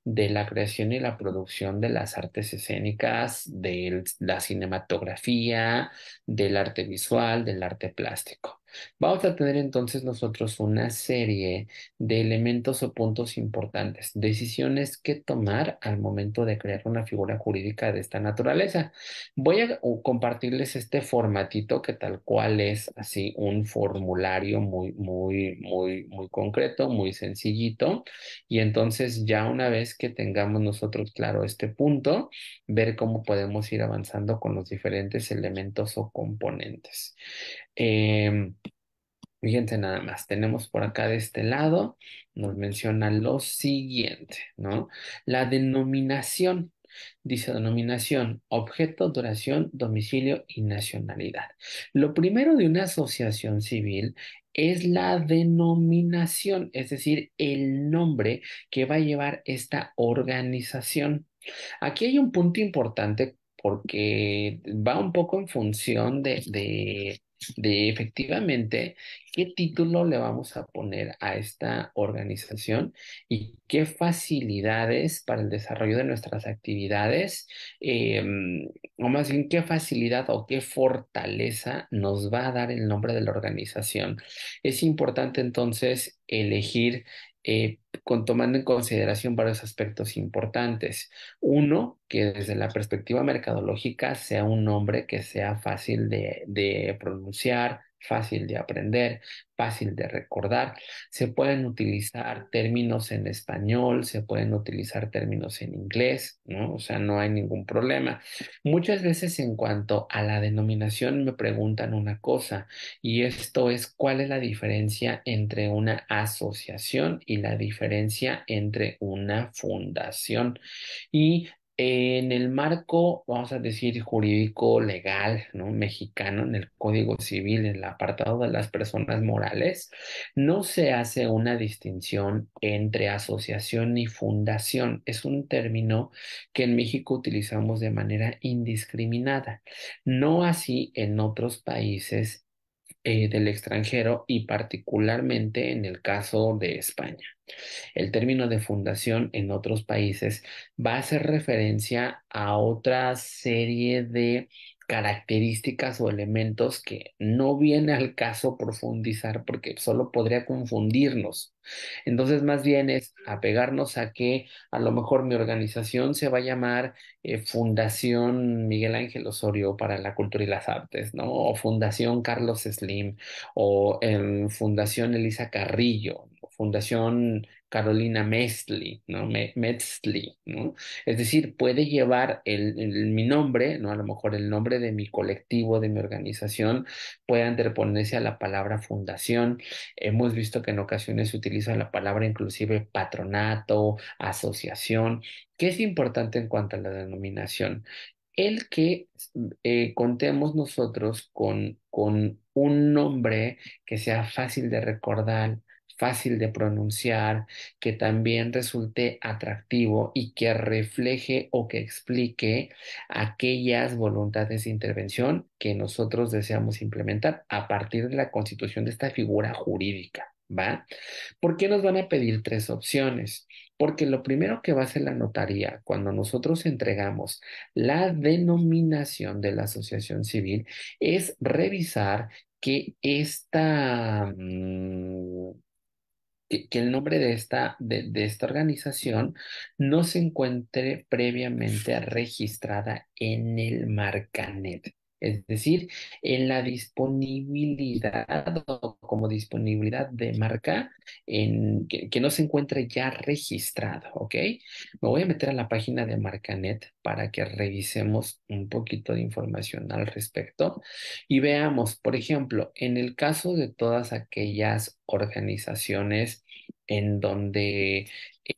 de la creación y la producción de las artes escénicas, de la cinematografía, del arte visual, del arte plástico. Vamos a tener entonces nosotros una serie de elementos o puntos importantes, decisiones que tomar al momento de crear una figura jurídica de esta naturaleza. Voy a compartirles este formatito que tal cual es así un formulario muy concreto, muy sencillito. Y entonces ya una vez que tengamos nosotros claro este punto, ver cómo podemos ir avanzando con los diferentes elementos o componentes. Em, Fíjense nada más, tenemos por acá de este lado, nos menciona lo siguiente, ¿no? La denominación, dice denominación, objeto, duración, domicilio y nacionalidad. Lo primero de una asociación civil es la denominación, es decir, el nombre que va a llevar esta organización. Aquí hay un punto importante porque va un poco en función de efectivamente qué título le vamos a poner a esta organización y qué facilidades para el desarrollo de nuestras actividades, o más bien qué facilidad o qué fortaleza nos va a dar el nombre de la organización. Es importante entonces elegir tomando en consideración varios aspectos importantes. Uno, que desde la perspectiva mercadológica sea un nombre que sea fácil de pronunciar, fácil de aprender, fácil de recordar. Se pueden utilizar términos en español, se pueden utilizar términos en inglés, ¿no? O sea, no hay ningún problema. Muchas veces en cuanto a la denominación me preguntan una cosa, y esto es cuál es la diferencia entre una asociación y la diferencia entre una fundación. Y en el marco, vamos a decir, jurídico legal, ¿no? Mexicano, en el Código Civil, en el apartado de las personas morales, no se hace una distinción entre asociación y fundación. Es un término que en México utilizamos de manera indiscriminada, no así en otros países del extranjero y particularmente en el caso de España. El término de fundación en otros países va a hacer referencia a otra serie de características o elementos que no viene al caso profundizar porque solo podría confundirnos. Entonces, más bien es apegarnos a que a lo mejor mi organización se va a llamar Fundación Miguel Ángel Osorio para la Cultura y las Artes, ¿no? O Fundación Carlos Slim, o Fundación Elisa Carrillo, Fundación Carolina Metzli, ¿no? Metzli, ¿no? Es decir, puede llevar mi nombre, ¿no? A lo mejor el nombre de mi colectivo, de mi organización, puede anteponerse a la palabra fundación. Hemos visto que en ocasiones se utiliza la palabra inclusive patronato, asociación. ¿Qué es importante en cuanto a la denominación? El que contemos nosotros con un nombre que sea fácil de recordar, fácil de pronunciar, que también resulte atractivo y que refleje o que explique aquellas voluntades de intervención que nosotros deseamos implementar a partir de la constitución de esta figura jurídica. ¿Va? ¿Por qué nos van a pedir tres opciones? Porque lo primero que va a hacer la notaría cuando nosotros entregamos la denominación de la asociación civil es revisar que que el nombre de esta organización no se encuentre previamente registrada en el Marcanet. Es decir, en la disponibilidad o como disponibilidad de marca que no se encuentre ya registrado, ¿ok? Me voy a meter a la página de Marcanet para que revisemos un poquito de información al respecto y veamos, por ejemplo, en el caso de todas aquellas organizaciones en donde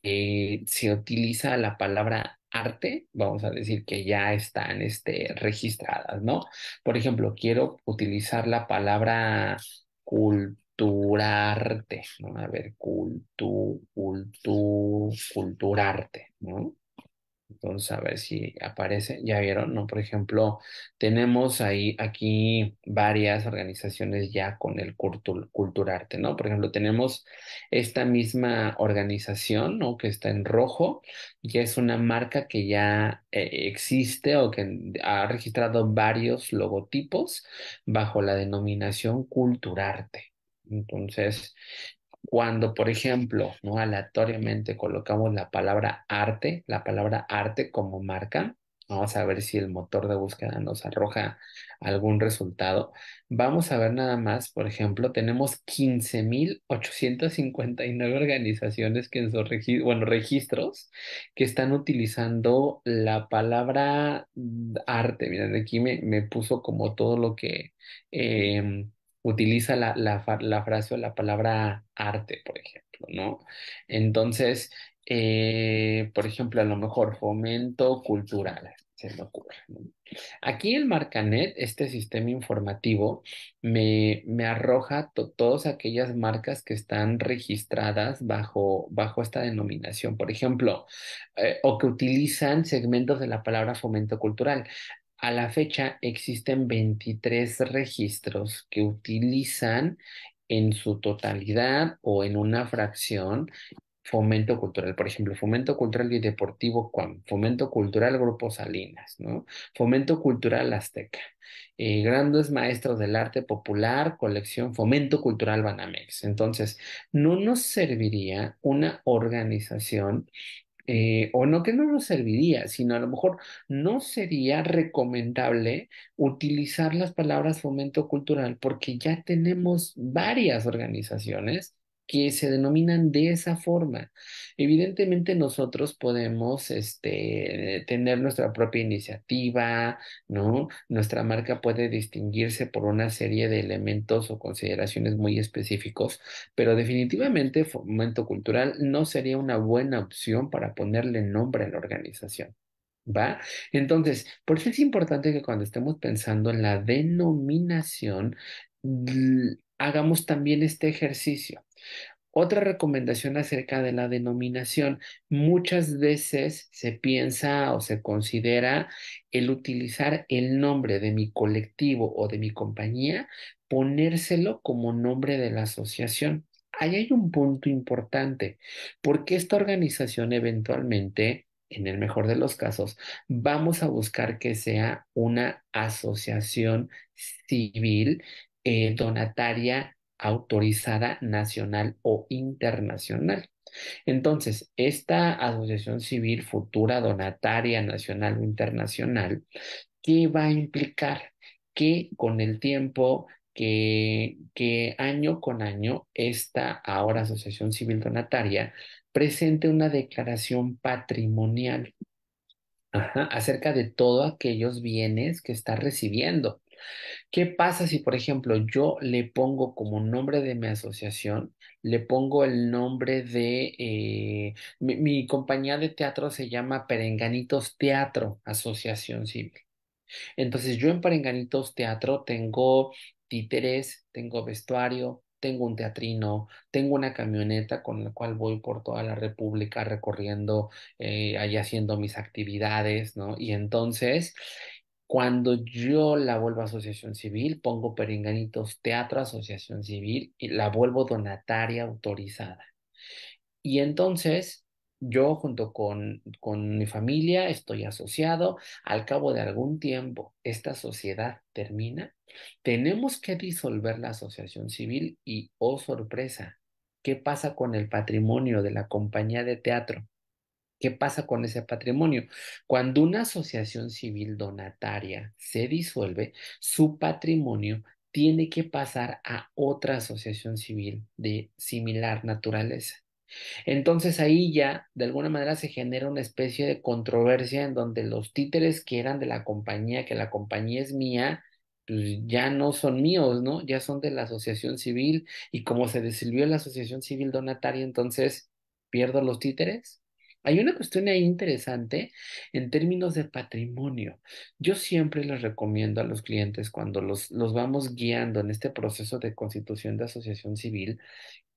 se utiliza la palabra arte, vamos a decir que ya están registradas, ¿no? Por ejemplo, quiero utilizar la palabra culturarte, ¿no? A ver, culturarte, ¿no? Entonces, a ver si aparece. Ya vieron, ¿no? Por ejemplo, tenemos ahí, aquí varias organizaciones ya con el Culturarte, ¿no? Por ejemplo, tenemos esta misma organización, ¿no? Que está en rojo, ya es una marca que ya existe o que ha registrado varios logotipos bajo la denominación Culturarte. Entonces, cuando, por ejemplo, ¿no? Aleatoriamente colocamos la palabra arte como marca, vamos a ver si el motor de búsqueda nos arroja algún resultado. Vamos a ver nada más, por ejemplo, tenemos 15.859 organizaciones que en sus bueno, registros que están utilizando la palabra arte. Miren, aquí me puso como todo lo que utiliza la frase o la palabra arte, por ejemplo, ¿no? Entonces, por ejemplo, a lo mejor fomento cultural, se me ocurre, ¿no? Aquí el Marcanet, este sistema informativo, me arroja todas aquellas marcas que están registradas bajo esta denominación, por ejemplo, o que utilizan segmentos de la palabra fomento cultural. A la fecha existen 23 registros que utilizan en su totalidad o en una fracción fomento cultural. Por ejemplo, fomento cultural y deportivo CUAM, fomento cultural Grupo Salinas, ¿no? Fomento cultural Azteca, grandes maestros del arte popular, colección Fomento Cultural Banamex. Entonces, no nos serviría una organización o no que no nos serviría, sino a lo mejor no sería recomendable utilizar las palabras fomento cultural porque ya tenemos varias organizaciones que se denominan de esa forma. Evidentemente nosotros podemos tener nuestra propia iniciativa, ¿no? Nuestra marca puede distinguirse por una serie de elementos o consideraciones muy específicos, pero definitivamente Fomento Cultural no sería una buena opción para ponerle nombre a la organización. ¿Va? Entonces, por eso es importante que cuando estemos pensando en la denominación, hagamos también este ejercicio. Otra recomendación acerca de la denominación, muchas veces se piensa o se considera el utilizar el nombre de mi colectivo o de mi compañía, ponérselo como nombre de la asociación. Ahí hay un punto importante, porque esta organización eventualmente, en el mejor de los casos, vamos a buscar que sea una asociación civil donataria autorizada nacional o internacional. Entonces, esta asociación civil futura donataria nacional o internacional, ¿qué va a implicar? Que con el tiempo, que año con año, esta ahora asociación civil donataria presente una declaración patrimonial, ajá, acerca de todos aquellos bienes que está recibiendo. ¿Qué pasa si, por ejemplo, yo le pongo como nombre de mi asociación, le pongo el nombre de, mi compañía de teatro se llama Perenganitos Teatro, Asociación Civil? Entonces yo en Parenganitos Teatro tengo títeres, tengo vestuario, tengo un teatrino, tengo una camioneta con la cual voy por toda la República recorriendo, ahí haciendo mis actividades, ¿no? Y entonces, cuando yo la vuelvo asociación civil, pongo Perenganitos Teatro, Asociación Civil, y la vuelvo donataria autorizada. Y entonces yo junto con mi familia estoy asociado. Al cabo de algún tiempo, esta sociedad termina. Tenemos que disolver la asociación civil y, oh sorpresa, ¿qué pasa con el patrimonio de la compañía de teatro? ¿Qué pasa con ese patrimonio? Cuando una asociación civil donataria se disuelve, su patrimonio tiene que pasar a otra asociación civil de similar naturaleza. Entonces ahí ya de alguna manera se genera una especie de controversia en donde los títeres que eran de la compañía, que la compañía es mía, pues ya no son míos, ¿no? Ya son de la asociación civil y como se disolvió la asociación civil donataria, entonces pierdo los títeres. Hay una cuestión ahí interesante en términos de patrimonio. Yo siempre les recomiendo a los clientes cuando los vamos guiando en este proceso de constitución de asociación civil,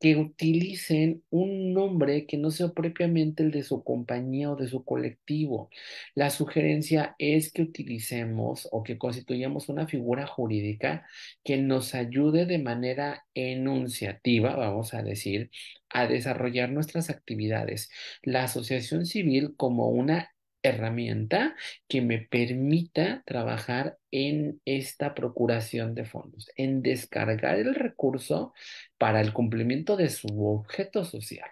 que utilicen un nombre que no sea propiamente el de su compañía o de su colectivo. La sugerencia es que utilicemos o que constituyamos una figura jurídica que nos ayude de manera enunciativa, vamos a decir, a desarrollar nuestras actividades. La asociación civil como una herramienta que me permita trabajar en esta procuración de fondos, en descargar el recurso para el cumplimiento de su objeto social.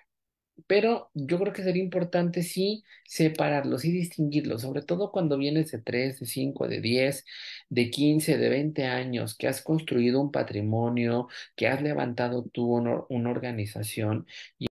Pero yo creo que sería importante sí separarlos y distinguirlos, sobre todo cuando vienes de 3, de 5, de 10, de 15, de 20 años, que has construido un patrimonio, que has levantado tú una organización.